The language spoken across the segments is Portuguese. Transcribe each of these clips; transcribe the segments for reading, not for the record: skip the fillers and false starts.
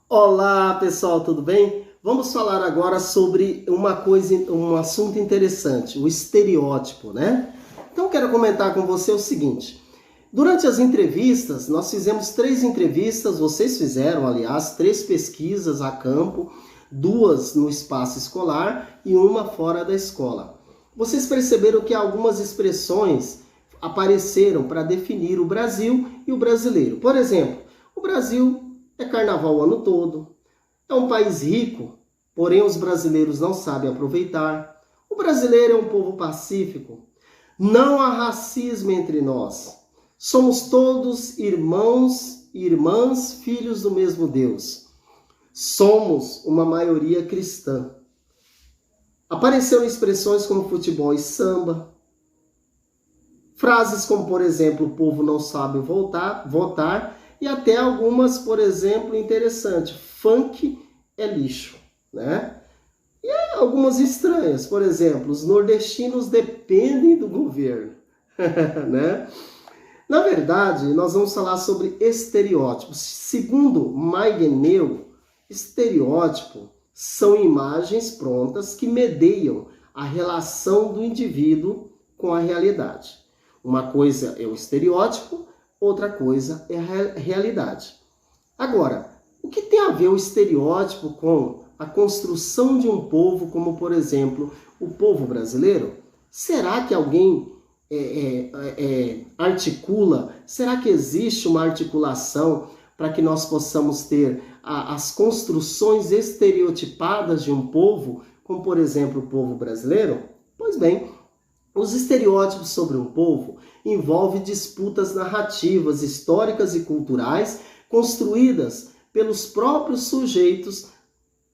Olá pessoal, tudo bem? Vamos falar agora sobre um assunto interessante, o estereótipo, né? Então quero comentar com você o seguinte: durante as entrevistas, nós fizemos 3 entrevistas, vocês fizeram, aliás, 3 pesquisas a campo, 2 no espaço escolar e uma fora da escola. Vocês perceberam que algumas expressões apareceram para definir o Brasil e o brasileiro. Por exemplo, o Brasil é carnaval o ano todo. É um país rico, porém os brasileiros não sabem aproveitar. O brasileiro é um povo pacífico. Não há racismo entre nós. Somos todos irmãos e irmãs, filhos do mesmo Deus. Somos uma maioria cristã. Apareceram expressões como futebol e samba. Frases como, por exemplo, o povo não sabe votar. E até algumas, por exemplo, interessante, funk é lixo, né? E algumas estranhas, por exemplo, os nordestinos dependem do governo, né? Na verdade, nós vamos falar sobre estereótipos. Segundo Meigeneu, estereótipo são imagens prontas que medeiam a relação do indivíduo com a realidade. Uma coisa é o estereótipo, outra coisa é a realidade. Agora, o que tem a ver o estereótipo com a construção de um povo, como por exemplo, o povo brasileiro? Será que alguém articula? Será que existe uma articulação para que nós possamos ter as construções estereotipadas de um povo, como por exemplo o povo brasileiro? Pois bem, os estereótipos sobre um povo envolvem disputas narrativas, históricas e culturais construídas pelos próprios sujeitos,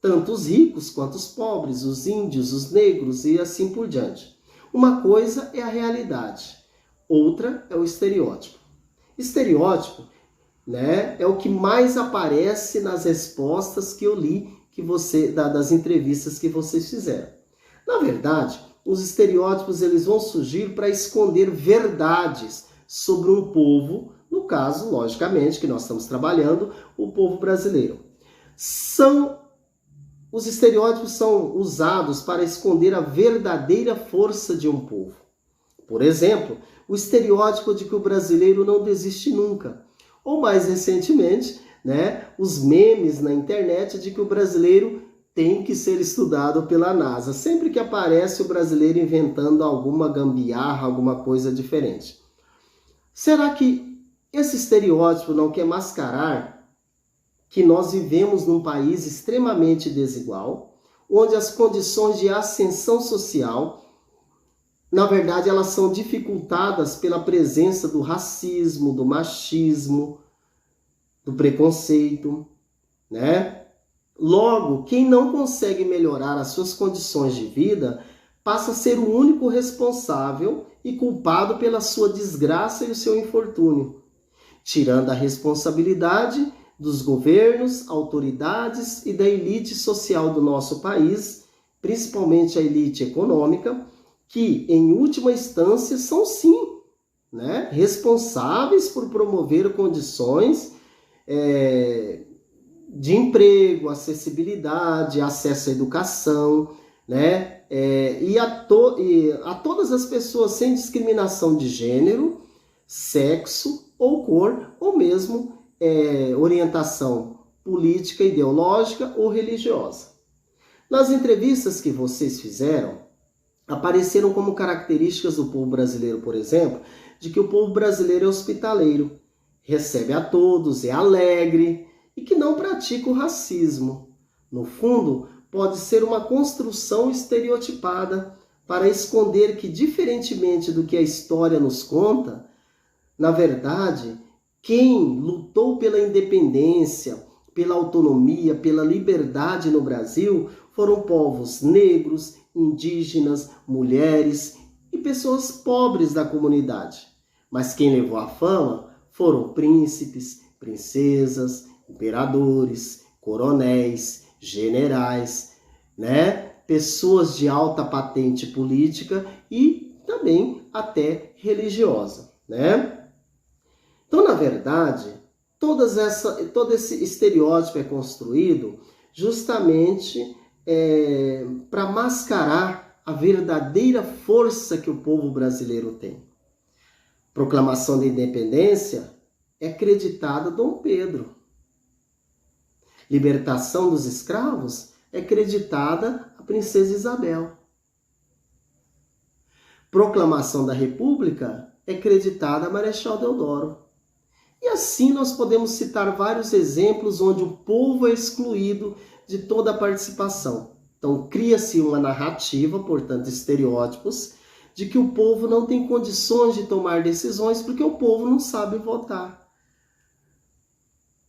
tanto os ricos quanto os pobres, os índios, os negros e assim por diante. Uma coisa é a realidade, outra é o estereótipo. Estereótipo, né, é o que mais aparece nas respostas que eu li das entrevistas que vocês fizeram. Na verdade, os estereótipos eles vão surgir para esconder verdades sobre um povo, no caso, logicamente, que nós estamos trabalhando, o povo brasileiro. Os estereótipos são usados para esconder a verdadeira força de um povo. Por exemplo, o estereótipo de que o brasileiro não desiste nunca. Ou mais recentemente, né, os memes na internet de que o brasileiro tem que ser estudado pela NASA. Sempre que aparece o brasileiro inventando alguma gambiarra, alguma coisa diferente. Será que esse estereótipo não quer mascarar que nós vivemos num país extremamente desigual, onde as condições de ascensão social, na verdade, elas são dificultadas pela presença do racismo, do machismo, do preconceito, né? Logo, quem não consegue melhorar as suas condições de vida passa a ser o único responsável e culpado pela sua desgraça e o seu infortúnio, tirando a responsabilidade dos governos, autoridades e da elite social do nosso país, principalmente a elite econômica, que, em última instância, são sim, né, responsáveis por promover condições de emprego, acessibilidade, acesso à educação, né? E a todas as pessoas sem discriminação de gênero, sexo ou cor, ou mesmo orientação política, ideológica ou religiosa. Nas entrevistas que vocês fizeram, apareceram como características do povo brasileiro, por exemplo, de que o povo brasileiro é hospitaleiro, recebe a todos, é alegre, e que não pratica o racismo. No fundo, pode ser uma construção estereotipada para esconder que, diferentemente do que a história nos conta, na verdade, quem lutou pela independência, pela autonomia, pela liberdade no Brasil foram povos negros, indígenas, mulheres e pessoas pobres da comunidade. Mas quem levou a fama foram príncipes, princesas, imperadores, coronéis, generais, né? Pessoas de alta patente política e também até religiosa, né? Então, na verdade, todo esse estereótipo é construído justamente para mascarar a verdadeira força que o povo brasileiro tem. Proclamação da independência é acreditada a Dom Pedro. Libertação dos escravos é acreditada a Princesa Isabel. Proclamação da República é acreditada a Marechal Deodoro. E assim nós podemos citar vários exemplos onde o povo é excluído de toda a participação. Então cria-se uma narrativa, portanto estereótipos, de que o povo não tem condições de tomar decisões porque o povo não sabe votar.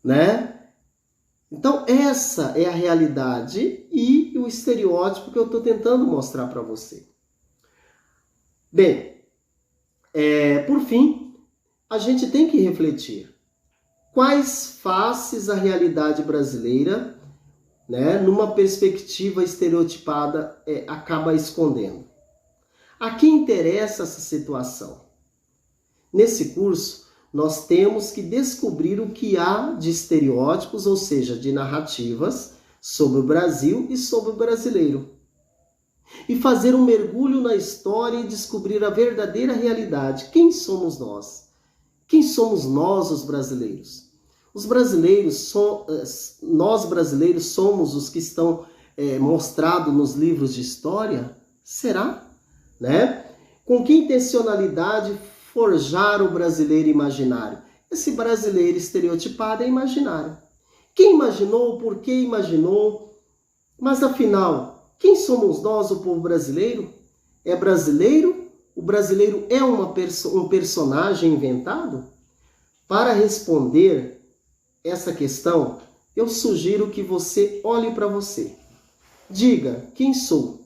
Né? Então essa é a realidade e o estereótipo que eu estou tentando mostrar para você. Bem, por fim, a gente tem que refletir quais faces a realidade brasileira, né, numa perspectiva estereotipada, acaba escondendo. A quem interessa essa situação? Nesse curso, nós temos que descobrir o que há de estereótipos, ou seja, de narrativas, sobre o Brasil e sobre o brasileiro. E fazer um mergulho na história e descobrir a verdadeira realidade. Quem somos nós? Quem somos nós, os brasileiros? Os brasileiros, nós brasileiros somos os que estão mostrados nos livros de história? Será? Né? Com que intencionalidade forjar o brasileiro imaginário? Esse brasileiro estereotipado é imaginário. Quem imaginou, por que imaginou? Mas afinal, quem somos nós, o povo brasileiro? É brasileiro? O brasileiro é um personagem inventado? Para responder essa questão, eu sugiro que você olhe para você. Diga, quem sou?